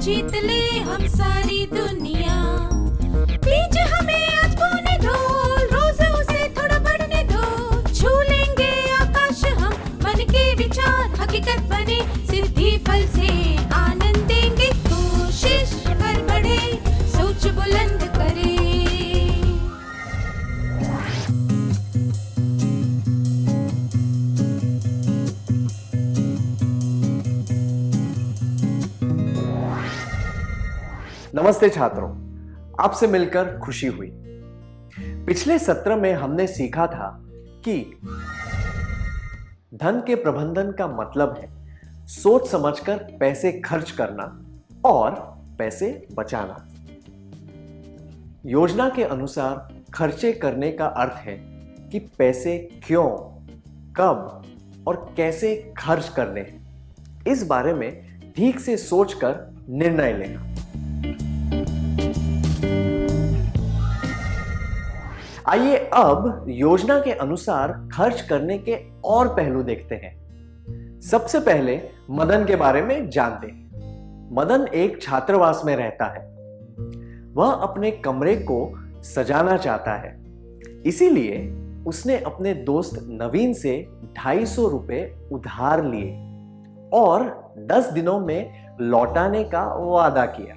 जीत ले हम सारी दुनिया। बीच हमें आज बोने दो, रोज उसे थोड़ा बढ़ने दो। छू लेंगे आकाश हम, मन के विचार हकीकत बने। सिद्धि फल से आनंद देंगे, कोशिश कर बढ़े, सोच बुलंद करे। नमस्ते छात्रों, आपसे मिलकर खुशी हुई। पिछले सत्र में हमने सीखा था कि धन के प्रबंधन का मतलब है सोच समझकर पैसे खर्च करना और पैसे बचाना। योजना के अनुसार खर्चे करने का अर्थ है कि पैसे क्यों, कब और कैसे खर्च करने हैं, इस बारे में ठीक से सोचकर निर्णय लेना। आइए अब योजना के अनुसार खर्च करने के और पहलू देखते हैं। सबसे पहले मदन के बारे में जानते हैं। मदन एक छात्रावास में रहता है। वह अपने कमरे को सजाना चाहता है, इसीलिए उसने अपने दोस्त नवीन से 250 रुपए उधार लिए और 10 दिनों में लौटाने का वादा किया।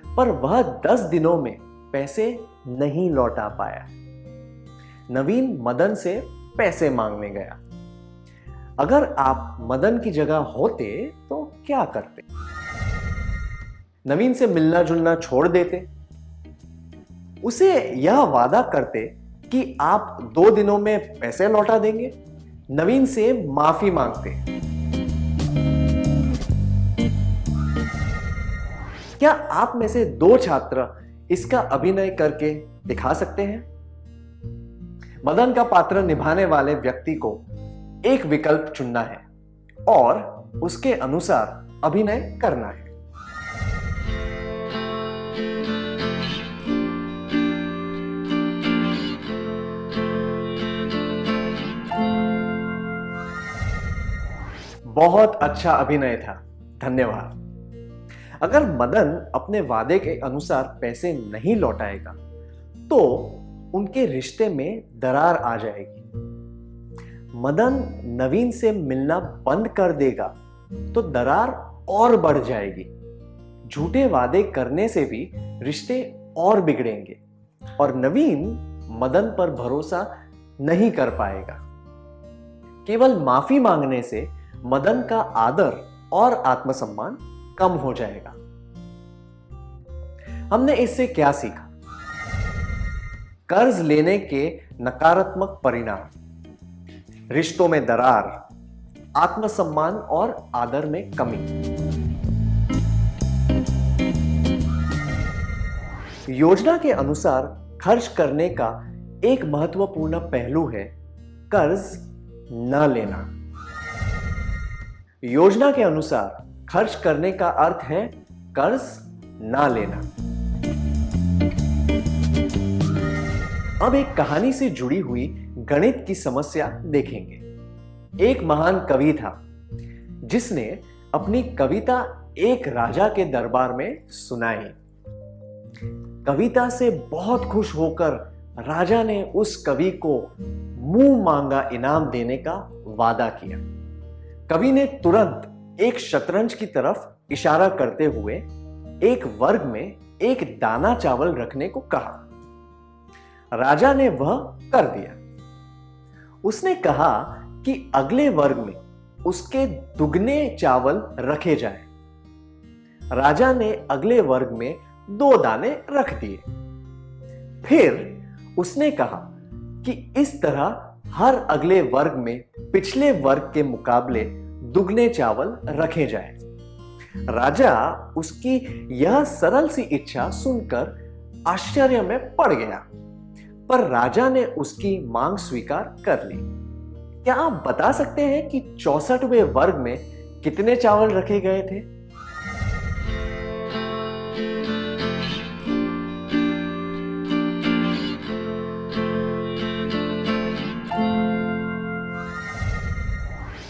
पर वह 10 दिनों में पैसे नहीं लौटा पाया। नवीन मदन से पैसे मांगने गया। अगर आप मदन की जगह होते तो क्या करते? नवीन से मिलना जुलना छोड़ देते, उसे यह वादा करते कि आप 2 दिनों में पैसे लौटा देंगे, नवीन से माफी मांगते। क्या आप में से 2 छात्र इसका अभिनय करके दिखा सकते हैं? मदन का पात्र निभाने वाले व्यक्ति को एक विकल्प चुनना है और उसके अनुसार अभिनय करना है। बहुत अच्छा अभिनय था, धन्यवाद। अगर मदन अपने वादे के अनुसार पैसे नहीं लौटाएगा तो उनके रिश्ते में दरार आ जाएगी। मदन नवीन से मिलना बंद कर देगा तो दरार और बढ़ जाएगी। झूठे वादे करने से भी रिश्ते और बिगड़ेंगे और नवीन मदन पर भरोसा नहीं कर पाएगा। केवल माफी मांगने से मदन का आदर और आत्मसम्मान कम हो जाएगा। हमने इससे क्या सीखा? कर्ज लेने के नकारात्मक परिणाम, रिश्तों में दरार, आत्मसम्मान और आदर में कमी। योजना के अनुसार खर्च करने का एक महत्वपूर्ण पहलू है कर्ज न लेना। योजना के अनुसार खर्च करने का अर्थ है कर्ज ना लेना। अब एक कहानी से जुड़ी हुई गणित की समस्या देखेंगे। एक महान कवि था जिसने अपनी कविता एक राजा के दरबार में सुनाई। कविता से बहुत खुश होकर राजा ने उस कवि को मुंह मांगा इनाम देने का वादा किया। कवि ने तुरंत एक शतरंज की तरफ इशारा करते हुए एक वर्ग में एक दाना चावल रखने को कहा। राजा ने वह कर दिया। उसने कहा कि अगले वर्ग में उसके दुगने चावल रखे जाएं। राजा ने अगले वर्ग में 2 दाने रख दिए। फिर उसने कहा कि इस तरह हर अगले वर्ग में पिछले वर्ग के मुकाबले दुगने चावल रखे जाएं। राजा उसकी यह सरल सी इच्छा सुनकर आश्चर्य में पड़ गया, पर राजा ने उसकी मांग स्वीकार कर ली। क्या आप बता सकते हैं कि 64वें वर्ग में कितने चावल रखे गए थे?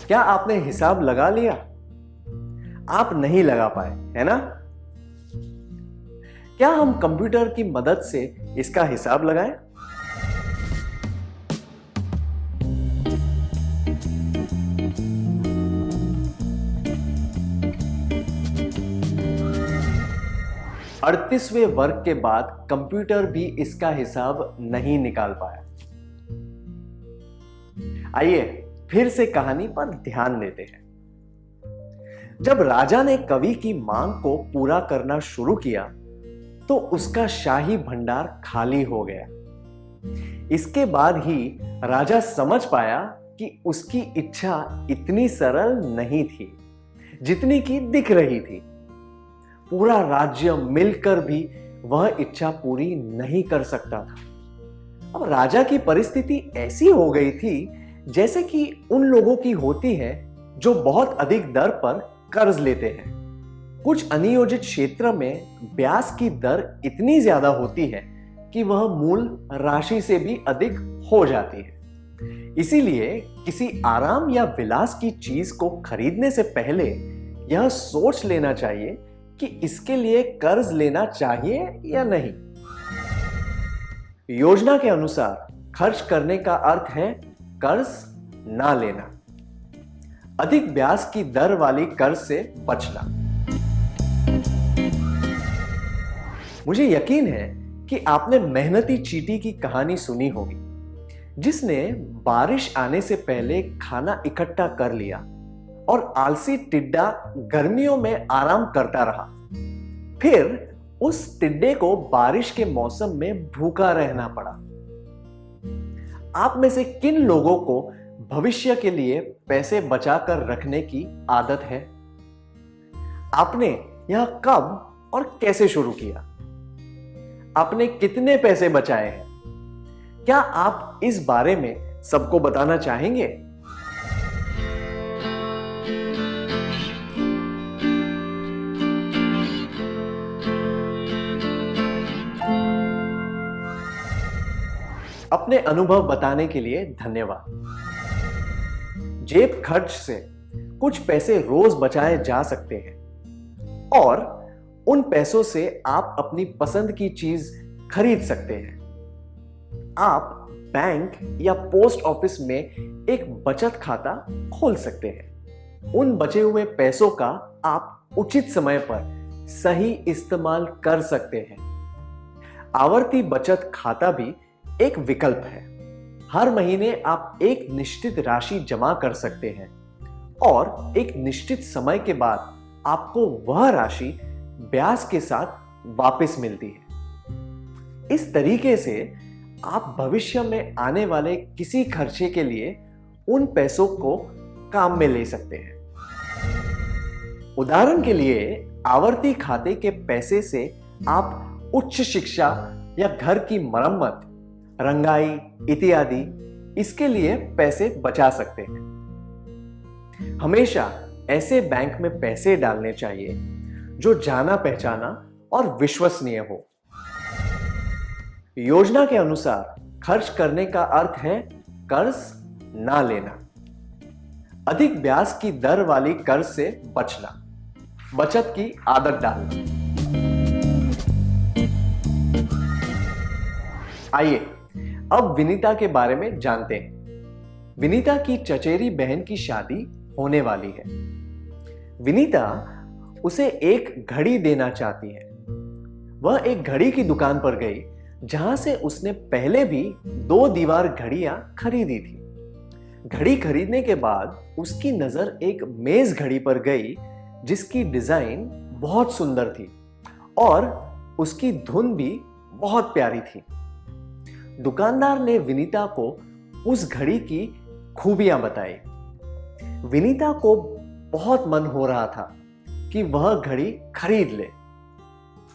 क्या आपने हिसाब लगा लिया? आप नहीं लगा पाए, है ना? क्या हम कंप्यूटर की मदद से इसका हिसाब लगाएं? अड़तीसवें वर्ग के बाद कंप्यूटर भी इसका हिसाब नहीं निकाल पाया। आइए फिर से कहानी पर ध्यान देते हैं। जब राजा ने कवि की मांग को पूरा करना शुरू किया तो उसका शाही भंडार खाली हो गया। इसके बाद ही राजा समझ पाया कि उसकी इच्छा इतनी सरल नहीं थी जितनी कि दिख रही थी। पूरा राज्य मिलकर भी वह इच्छा पूरी नहीं कर सकता था। अब राजा की परिस्थिति ऐसी हो गई थी जैसे कि उन लोगों की होती है जो बहुत अधिक दर पर कर्ज लेते हैं। कुछ अनियोजित क्षेत्र में ब्याज की दर इतनी ज्यादा होती है कि वह मूल राशि से भी अधिक हो जाती है। इसीलिए किसी आराम या विलास की चीज को खरीदने से पहले यह सोच लेना चाहिए कि इसके लिए कर्ज लेना चाहिए या नहीं। योजना के अनुसार खर्च करने का अर्थ है कर्ज ना लेना, अधिक ब्याज की दर वाली कर्ज से बचना। मुझे यकीन है कि आपने मेहनती चींटी की कहानी सुनी होगी, जिसने बारिश आने से पहले खाना इकट्ठा कर लिया और आलसी टिड्डा गर्मियों में आराम करता रहा। फिर उस टिड्डे को बारिश के मौसम में भूखा रहना पड़ा। आप में से किन लोगों को भविष्य के लिए पैसे बचाकर रखने की आदत है? आपने यह कब और कैसे शुरू किया? आपने कितने पैसे बचाए हैं? क्या आप इस बारे में सबको बताना चाहेंगे? अपने अनुभव बताने के लिए धन्यवाद। जेब खर्च से कुछ पैसे रोज बचाए जा सकते हैं और उन पैसों से आप अपनी पसंद की चीज खरीद सकते हैं। आप बैंक या पोस्ट ऑफिस में एक बचत खाता खोल सकते हैं। उन बचे हुए पैसों का आप उचित समय पर सही इस्तेमाल कर सकते हैं। आवर्ती बचत खाता भी एक विकल्प है। हर महीने आप एक निश्चित राशि जमा कर सकते हैं और एक निश्चित समय के बाद आपको वह राशि ब्याज के साथ वापस मिलती है। इस तरीके से आप भविष्य में आने वाले किसी खर्चे के लिए उन पैसों को काम में ले सकते हैं। उदाहरण के लिए आवर्ती खाते के पैसे से आप उच्च शिक्षा या घर की मरम्मत, रंगाई इत्यादि इसके लिए पैसे बचा सकते हैं। हमेशा ऐसे बैंक में पैसे डालने चाहिए जो जाना पहचाना और विश्वसनीय हो। योजना के अनुसार खर्च करने का अर्थ है कर्ज ना लेना, अधिक ब्याज की दर वाली कर्ज से बचना, बचत की आदत डालना। आइए अब विनीता के बारे में जानते हैं। विनीता की चचेरी बहन की शादी होने वाली है। विनीता उसे एक घड़ी देना चाहती है। वह एक घड़ी की दुकान पर गई जहां से उसने पहले भी 2 दीवार घड़ियां खरीदी थी। घड़ी खरीदने के बाद उसकी नजर एक मेज घड़ी पर गई जिसकी डिजाइन बहुत सुंदर थी और उसकी धुन भी बहुत प्यारी थी। दुकानदार ने विनीता को उस घड़ी की खूबियां बताई। विनीता को बहुत मन हो रहा था कि वह घड़ी खरीद ले।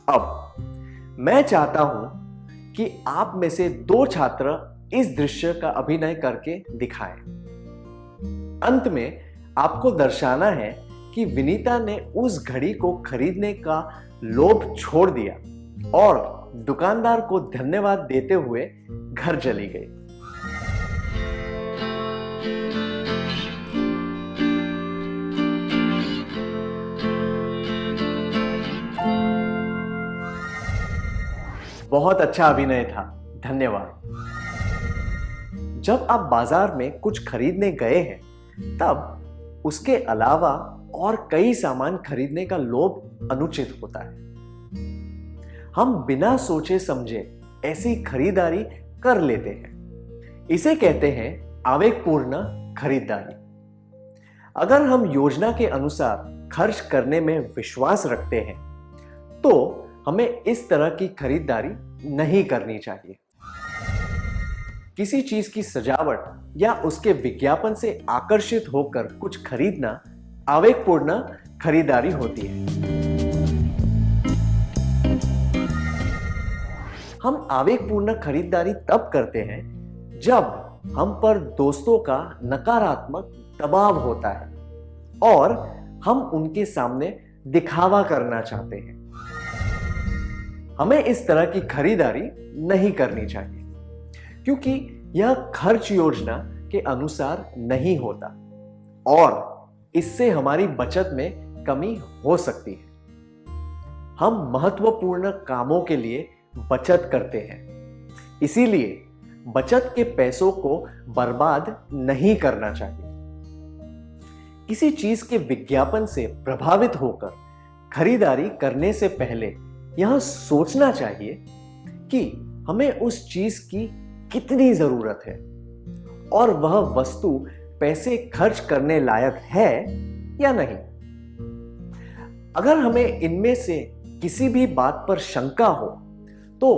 अब मैं चाहता हूं कि आप में से 2 छात्र इस दृश्य का अभिनय करके दिखाएं। अंत में आपको दर्शाना है कि विनीता ने उस घड़ी को खरीदने का लोभ छोड़ दिया और दुकानदार को धन्यवाद देते हुए घर चली गई। बहुत अच्छा अभिनय था, धन्यवाद। जब आप बाजार में कुछ खरीदने गए हैं, तब उसके अलावा और कई सामान खरीदने का लोभ अनुचित होता है। हम बिना सोचे समझे ऐसी खरीदारी कर लेते हैं। इसे कहते हैं आवेगपूर्ण खरीदारी। अगर हम योजना के अनुसार खर्च करने में विश्वास रखते हैं, तो हमें इस तरह की खरीदारी नहीं करनी चाहिए। किसी चीज की सजावट या उसके विज्ञापन से आकर्षित होकर कुछ खरीदना आवेगपूर्ण खरीदारी होती है। हम आवेगपूर्ण खरीदारी तब करते हैं जब हम पर दोस्तों का नकारात्मक दबाव होता है और हम उनके सामने दिखावा करना चाहते हैं। हमें इस तरह की खरीदारी नहीं करनी चाहिए, क्योंकि यह खर्च योजना के अनुसार नहीं होता और इससे हमारी बचत में कमी हो सकती है। हम महत्वपूर्ण कामों के लिए बचत करते हैं, इसीलिए बचत के पैसों को बर्बाद नहीं करना चाहिए। किसी चीज के विज्ञापन से प्रभावित होकर खरीदारी करने से पहले यह सोचना चाहिए कि हमें उस चीज की कितनी जरूरत है और वह वस्तु पैसे खर्च करने लायक है या नहीं। अगर हमें इनमें से किसी भी बात पर शंका हो, तो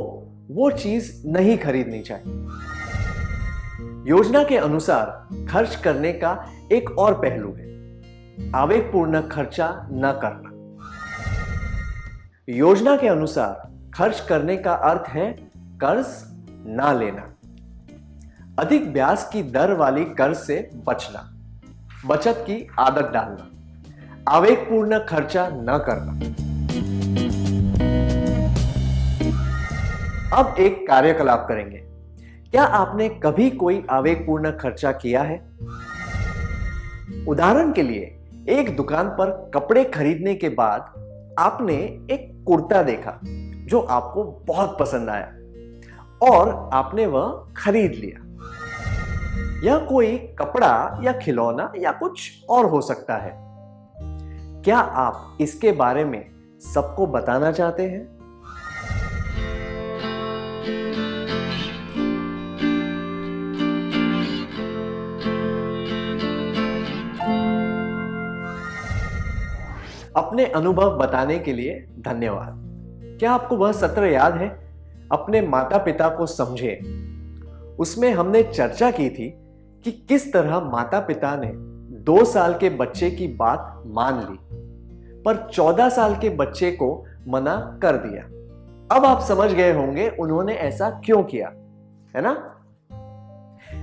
वो चीज नहीं खरीदनी चाहिए। योजना के अनुसार खर्च करने का एक और पहलू है आवेगपूर्ण खर्चा न करना। योजना के अनुसार खर्च करने का अर्थ है कर्ज ना लेना, अधिक ब्याज की दर वाली कर्ज से बचना, बचत की आदत डालना, आवेगपूर्ण खर्चा न करना। अब एक कार्यकलाप करेंगे। क्या आपने कभी कोई आवेगपूर्ण खर्चा किया है? उदाहरण के लिए, एक दुकान पर कपड़े खरीदने के बाद आपने एक कुर्ता देखा जो आपको बहुत पसंद आया और आपने वह खरीद लिया। यह कोई कपड़ा या खिलौना या कुछ और हो सकता है। क्या आप इसके बारे में सबको बताना चाहते हैं? अपने अनुभव बताने के लिए धन्यवाद। क्या आपको वह सत्र याद है, अपने माता पिता को समझें? उसमें हमने चर्चा की थी कि किस तरह माता पिता ने 2 साल के बच्चे की बात मान ली, पर 14 साल के बच्चे को मना कर दिया। अब आप समझ गए होंगे उन्होंने ऐसा क्यों किया, है ना?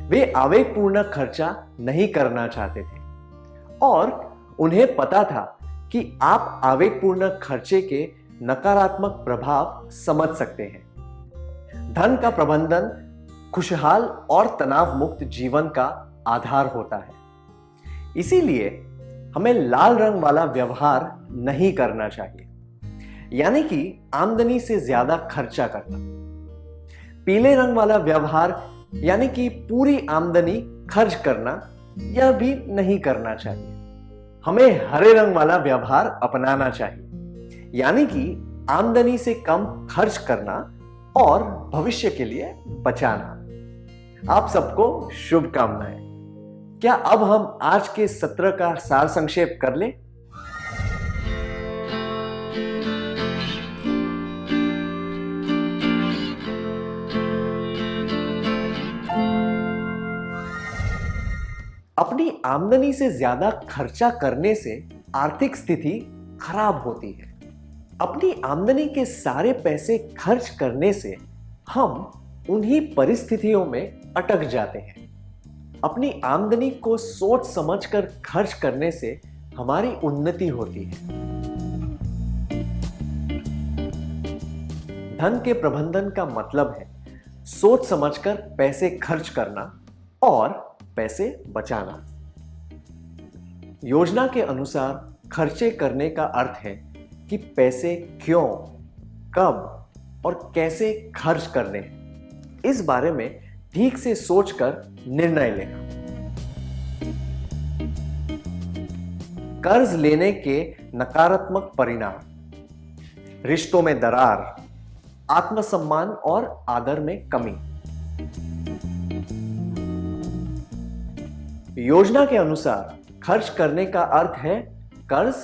वे आवेगपूर्ण खर्चा नहीं करना चाहते थे और उन्हें पता था कि आप आवेगपूर्ण खर्चे के नकारात्मक प्रभाव समझ सकते हैं। धन का प्रबंधन खुशहाल और तनाव मुक्त जीवन का आधार होता है। इसीलिए हमें लाल रंग वाला व्यवहार नहीं करना चाहिए, यानी कि आमदनी से ज्यादा खर्चा करना। पीले रंग वाला व्यवहार यानी कि पूरी आमदनी खर्च करना, यह भी नहीं करना चाहिए। हमें हरे रंग वाला व्यवहार अपनाना चाहिए, यानी कि आमदनी से कम खर्च करना और भविष्य के लिए बचाना। आप सबको शुभकामनाएं। क्या अब हम आज के सत्र का सार संक्षेप कर लें? अपनी आमदनी से ज्यादा खर्चा करने से आर्थिक स्थिति खराब होती है। अपनी आमदनी के सारे पैसे खर्च करने से हम उन्हीं परिस्थितियों में अटक जाते हैं। अपनी आमदनी को सोच समझकर खर्च करने से हमारी उन्नति होती है। धन के प्रबंधन का मतलब है सोच समझकर पैसे खर्च करना और पैसे बचाना। योजना के अनुसार खर्चे करने का अर्थ है कि पैसे क्यों, कब और कैसे खर्च करने हैं, इस बारे में ठीक से सोचकर निर्णय लेना। कर्ज लेने के नकारात्मक परिणाम: रिश्तों में दरार, आत्मसम्मान और आदर में कमी। योजना के अनुसार खर्च करने का अर्थ है कर्ज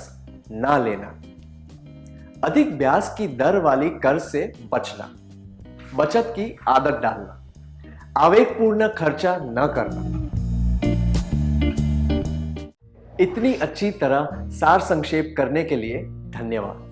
ना लेना, अधिक ब्याज की दर वाली कर्ज से बचना, बचत की आदत डालना, आवेगपूर्ण खर्चा न करना। इतनी अच्छी तरह सार संक्षेप करने के लिए धन्यवाद।